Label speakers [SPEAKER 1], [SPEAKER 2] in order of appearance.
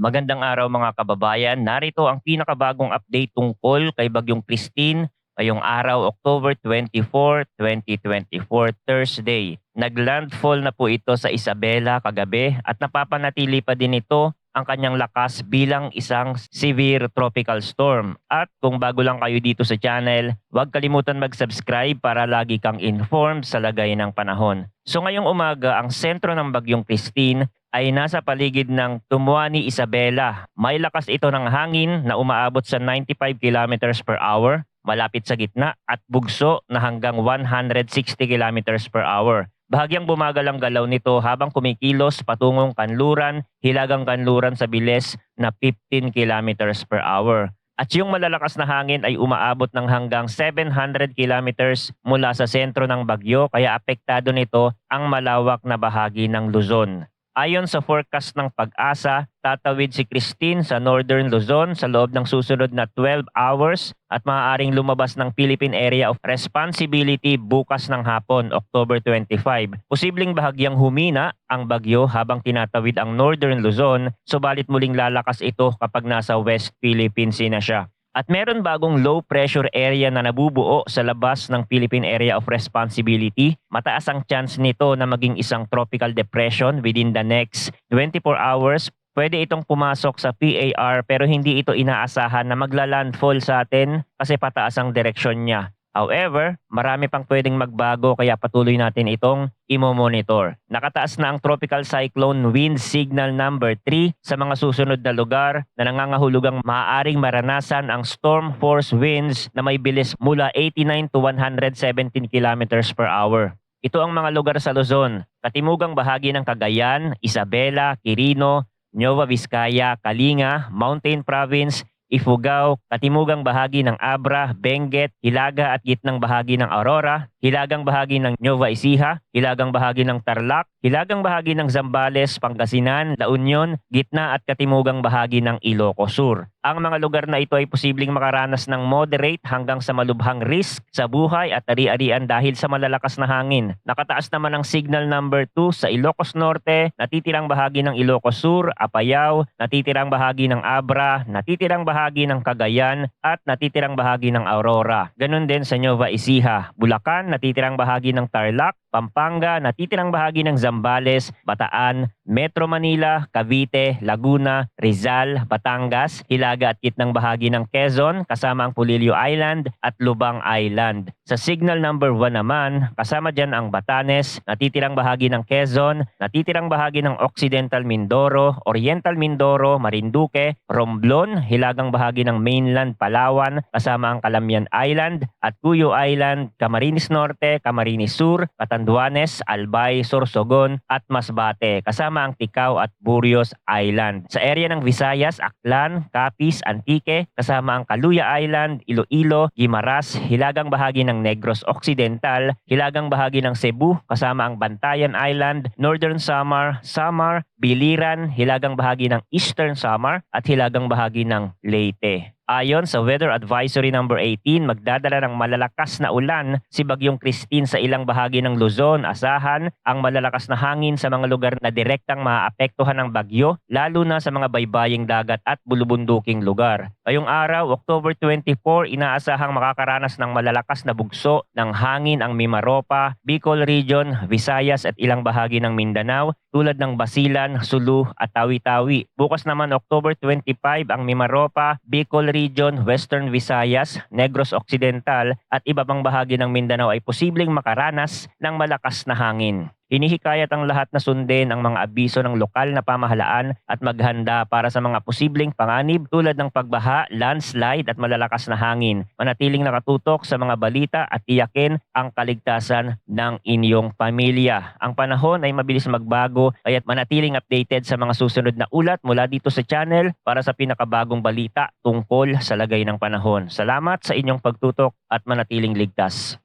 [SPEAKER 1] Magandang araw mga kababayan. Narito ang pinakabagong update tungkol kay Bagyong Christine ngayong araw, October 24, 2024, Thursday. Naglandfall na po ito sa Isabela kagabi at napapanatili pa din ito ang kanyang lakas bilang isang severe tropical storm. At kung bago lang kayo dito sa channel, huwag kalimutan mag-subscribe para lagi kang informed sa lagay ng panahon. So ngayong umaga, ang sentro ng Bagyong Christine ay nasa paligid ng Tumuani, Isabela. May lakas ito ng hangin na umaabot sa 95 kilometers per hour, malapit sa gitna, at bugso na hanggang 160 kilometers per hour. Bahagyang bumagal ang galaw nito habang kumikilos patungong kanluran, hilagang kanluran sa bilis na 15 kilometers per hour. At yung malalakas na hangin ay umaabot ng hanggang 700 kilometers mula sa sentro ng bagyo, kaya apektado nito ang malawak na bahagi ng Luzon. Ayon sa forecast ng Pag-asa, tatawid si Christine sa Northern Luzon sa loob ng susunod na 12 hours at maaaring lumabas ng Philippine Area of Responsibility bukas ng hapon, October 25. Posibleng bahagyang humina ang bagyo habang tinatawid ang Northern Luzon, subalit muling lalakas ito kapag nasa West Philippine Sea na siya. At meron bagong low pressure area na nabubuo sa labas ng Philippine Area of Responsibility. Mataas ang chance nito na maging isang tropical depression within the next 24 hours. Pwede itong pumasok sa PAR pero hindi ito inaasahan na magla-landfall sa atin kasi pataas ang direksyon niya. However, marami pang pwedeng magbago kaya patuloy natin itong imo-monitor. Nakataas na ang Tropical Cyclone Wind Signal number 3 sa mga susunod na lugar na nangangahulugang maaaring maranasan ang storm force winds na may bilis mula 89 to 117 kilometers per hour. Ito ang mga lugar sa Luzon, katimugang bahagi ng Cagayan, Isabela, Quirino, Nueva Vizcaya, Kalinga, Mountain Province, Ifugao, katimugang bahagi ng Abra, Benguet, hilaga at gitnang bahagi ng Aurora, hilagang bahagi ng Nueva Ecija, hilagang bahagi ng Tarlac, hilagang bahagi ng Zambales, Pangasinan, La Union, gitna at katimugang bahagi ng Ilocos Sur. Ang mga lugar na ito ay posibleng makaranas ng moderate hanggang sa malubhang risk sa buhay at ari-arian dahil sa malalakas na hangin. Nakataas naman ang signal number 2 sa Ilocos Norte, natitirang bahagi ng Ilocos Sur, Apayao, natitirang bahagi ng Abra, natitirang bahagi ng Cagayan at natitirang bahagi ng Aurora. Ganon din sa Nueva Ecija, Bulacan, natitirang bahagi ng Tarlac, Pampanga, natitirang bahagi ng Zambales, Bataan, Metro Manila, Cavite, Laguna, Rizal, Batangas, hilaga at gitnang bahagi ng Quezon, kasama ang Pulilio Island at Lubang Island. Sa signal number 1 naman, kasama dyan ang Batanes, natitirang bahagi ng Quezon, natitirang bahagi ng Occidental Mindoro, Oriental Mindoro, Marinduque, Romblon, hilagang bahagi ng mainland Palawan, kasama ang Calamian Island at Cuyo Island, Camarines Norte, Camarines Sur, Catanduanes, Albay, Sorsogon at Masbate, kasama ang Ticao at Burios Island. Sa area ng Visayas, Aklan, Capiz, Antique, kasama ang Caluya Island, Iloilo, Guimaras, hilagang bahagi ng Negros Occidental, hilagang bahagi ng Cebu, kasama ang Bantayan Island, Northern Samar, Samar, Biliran, hilagang bahagi ng Eastern Samar at hilagang bahagi ng Leyte. Ayon sa Weather Advisory number 18, magdadala ng malalakas na ulan si Bagyong Christine sa ilang bahagi ng Luzon. Asahan ang malalakas na hangin sa mga lugar na direktang maaapektuhan ng bagyo, lalo na sa mga baybaying dagat at bulubunduking lugar. Ngayong araw, October 24, inaasahang makakaranas ng malalakas na bugso ng hangin ang Mimaropa, Bicol Region, Visayas at ilang bahagi ng Mindanao tulad ng Basilan, Sulu at Tawi-Tawi. Bukas naman October 25 ang Mimaropa, Bicol Region, Western Visayas, Negros Occidental at iba pang bahagi ng Mindanao ay posibleng makaranas ng malakas na hangin. Hinihikayat ang lahat na sundin ang mga abiso ng lokal na pamahalaan at maghanda para sa mga posibleng panganib tulad ng pagbaha, landslide at malalakas na hangin. Manatiling nakatutok sa mga balita at tiyakin ang kaligtasan ng inyong pamilya. Ang panahon ay mabilis magbago kaya't manatiling updated sa mga susunod na ulat mula dito sa channel para sa pinakabagong balita tungkol sa lagay ng panahon. Salamat sa inyong pagtutok at manatiling ligtas.